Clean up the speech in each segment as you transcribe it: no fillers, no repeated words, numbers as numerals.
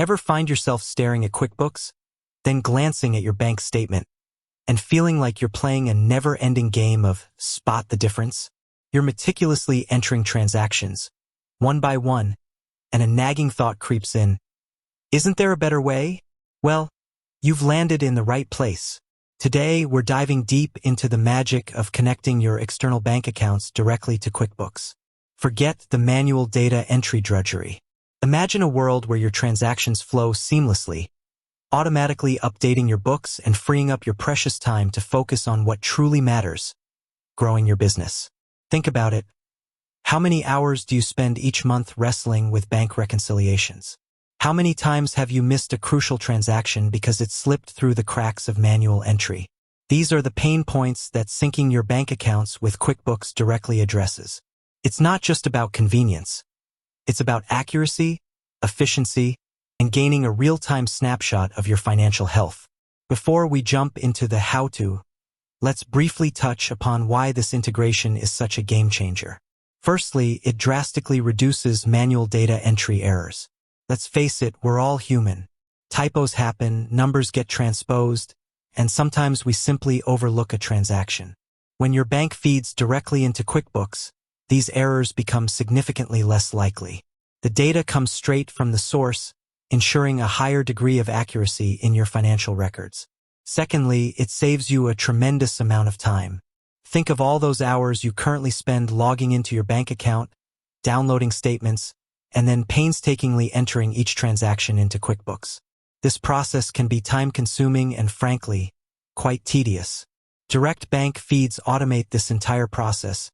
Ever find yourself staring at QuickBooks, then glancing at your bank statement, and feeling like you're playing a never-ending game of spot the difference? You're meticulously entering transactions, one by one, and a nagging thought creeps in. Isn't there a better way? Well, you've landed in the right place. Today, we're diving deep into the magic of connecting your external bank accounts directly to QuickBooks. Forget the manual data entry drudgery. Imagine a world where your transactions flow seamlessly, automatically updating your books and freeing up your precious time to focus on what truly matters, growing your business. Think about it. How many hours do you spend each month wrestling with bank reconciliations? How many times have you missed a crucial transaction because it slipped through the cracks of manual entry? These are the pain points that syncing your bank accounts with QuickBooks directly addresses. It's not just about convenience. It's about accuracy, efficiency, and gaining a real-time snapshot of your financial health. Before we jump into the how-to, let's briefly touch upon why this integration is such a game-changer. Firstly, it drastically reduces manual data entry errors. Let's face it, we're all human. Typos happen, numbers get transposed, and sometimes we simply overlook a transaction. When your bank feeds directly into QuickBooks, these errors become significantly less likely. The data comes straight from the source, ensuring a higher degree of accuracy in your financial records. Secondly, it saves you a tremendous amount of time. Think of all those hours you currently spend logging into your bank account, downloading statements, and then painstakingly entering each transaction into QuickBooks. This process can be time-consuming and, frankly, quite tedious. Direct bank feeds automate this entire process,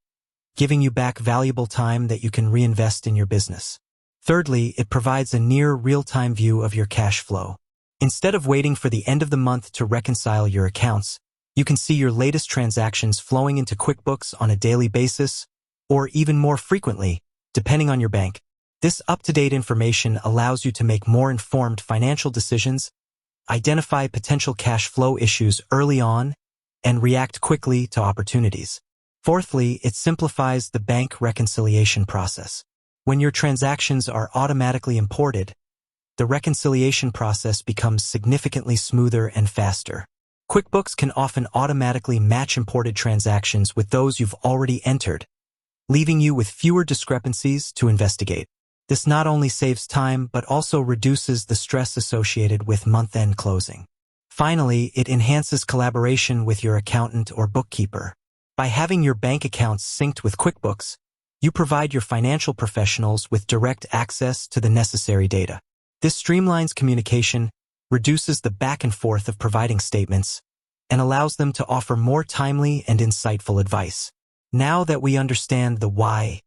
giving you back valuable time that you can reinvest in your business. Thirdly, it provides a near real-time view of your cash flow. Instead of waiting for the end of the month to reconcile your accounts, you can see your latest transactions flowing into QuickBooks on a daily basis, or even more frequently, depending on your bank. This up-to-date information allows you to make more informed financial decisions, identify potential cash flow issues early on, and react quickly to opportunities. Fourthly, it simplifies the bank reconciliation process. When your transactions are automatically imported, the reconciliation process becomes significantly smoother and faster. QuickBooks can often automatically match imported transactions with those you've already entered, leaving you with fewer discrepancies to investigate. This not only saves time, but also reduces the stress associated with month-end closing. Finally, it enhances collaboration with your accountant or bookkeeper. By having your bank accounts synced with QuickBooks, you provide your financial professionals with direct access to the necessary data. This streamlines communication, reduces the back and forth of providing statements, and allows them to offer more timely and insightful advice. Now that we understand the why,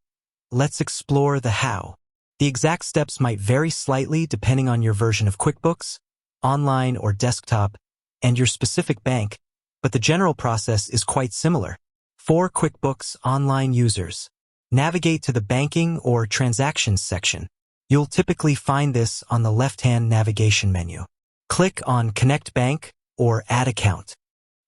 let's explore the how. The exact steps might vary slightly depending on your version of QuickBooks, online or desktop, and your specific bank, but the general process is quite similar. For QuickBooks Online users, navigate to the Banking or Transactions section. You'll typically find this on the left-hand navigation menu. Click on Connect Bank or Add Account.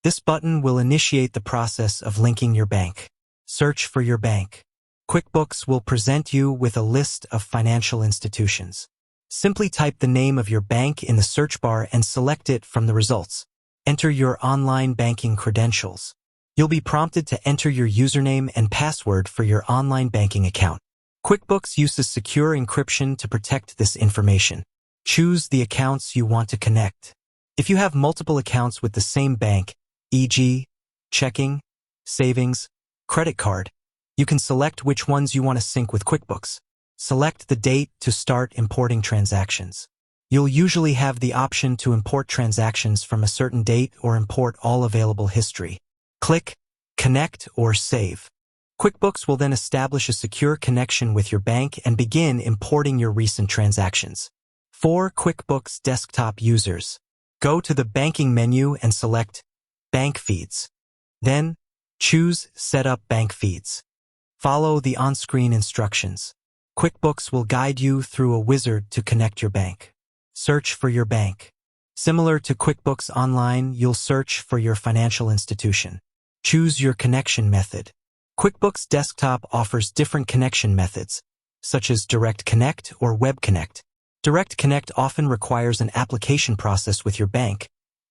This button will initiate the process of linking your bank. Search for your bank. QuickBooks will present you with a list of financial institutions. Simply type the name of your bank in the search bar and select it from the results. Enter your online banking credentials. You'll be prompted to enter your username and password for your online banking account. QuickBooks uses secure encryption to protect this information. Choose the accounts you want to connect. If you have multiple accounts with the same bank, e.g., checking, savings, credit card, you can select which ones you want to sync with QuickBooks. Select the date to start importing transactions. You'll usually have the option to import transactions from a certain date or import all available history. Click Connect or Save. QuickBooks will then establish a secure connection with your bank and begin importing your recent transactions. For QuickBooks desktop users, go to the Banking menu and select Bank Feeds. Then, choose Set up Bank Feeds. Follow the on-screen instructions. QuickBooks will guide you through a wizard to connect your bank. Search for your bank. Similar to QuickBooks Online, you'll search for your financial institution. Choose your connection method. QuickBooks Desktop offers different connection methods, such as Direct Connect or Web Connect. Direct Connect often requires an application process with your bank,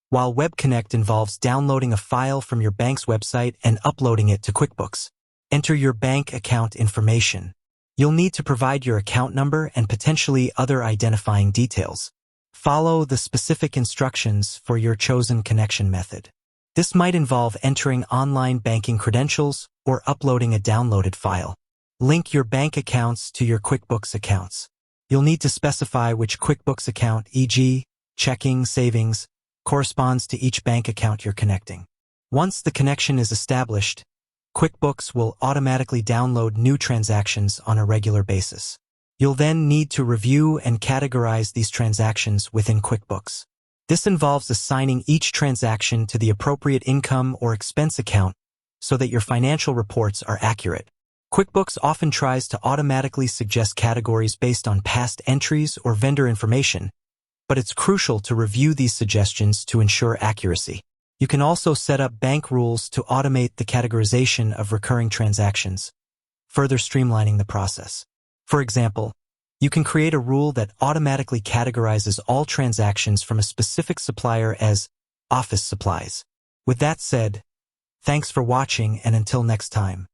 while Web Connect involves downloading a file from your bank's website and uploading it to QuickBooks. Enter your bank account information. You'll need to provide your account number and potentially other identifying details. Follow the specific instructions for your chosen connection method. This might involve entering online banking credentials or uploading a downloaded file. Link your bank accounts to your QuickBooks accounts. You'll need to specify which QuickBooks account, e.g., checking, savings, corresponds to each bank account you're connecting. Once the connection is established, QuickBooks will automatically download new transactions on a regular basis. You'll then need to review and categorize these transactions within QuickBooks. This involves assigning each transaction to the appropriate income or expense account so that your financial reports are accurate. QuickBooks often tries to automatically suggest categories based on past entries or vendor information, but it's crucial to review these suggestions to ensure accuracy. You can also set up bank rules to automate the categorization of recurring transactions, further streamlining the process. For example, you can create a rule that automatically categorizes all transactions from a specific supplier as office supplies. With that said, thanks for watching, and until next time.